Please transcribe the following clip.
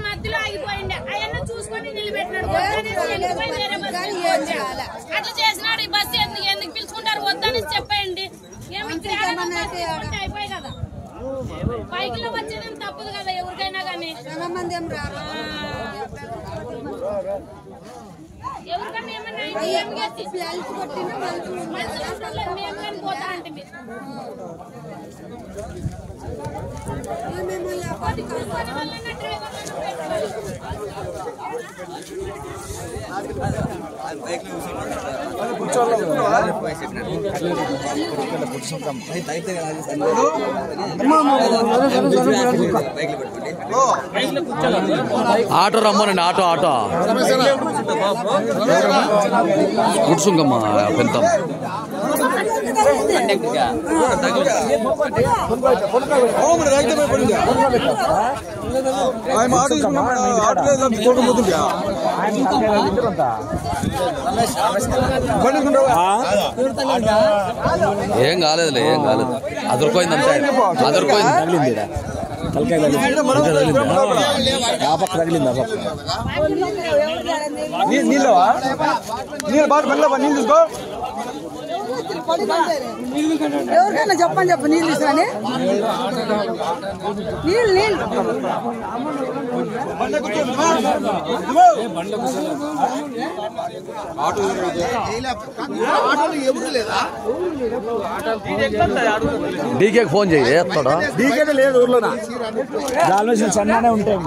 మధ్యలో ఆగిపోయింది అవన్నీ చూసుకొని నిలబెట్టినాడు అట్లా చేసినాడు ఈ బస్సు ఎందుకు పిలుచుకుంటారు వద్దని చెప్పండి అయిపోయి కదా బైక్ లో వచ్చేదేం తప్పదు కదా ఎవరికైనా కానీ ఎవరికైనా ఏమన్నా మేము కానీ పోతా అంటే ఆటో రమ్మనండి ఆటో ఆటో కూర్చుంకమ్మా పెంతాం ఏం కాలేదులే ఏం కాలేదు అదరిపోయింది అంతే అదరిపోయింది నీళ్ళవా నీళ్ళు బాగా పడలేవా నీళ్ళు తీసుకో ఎవరికైనా చెప్పు నీళ్ళు తీసుకుని నీళ్ళు డీకే ఫోన్ చేయి డీకే లేదు ఊర్లో దాని చెన్ననే ఉంటాయి.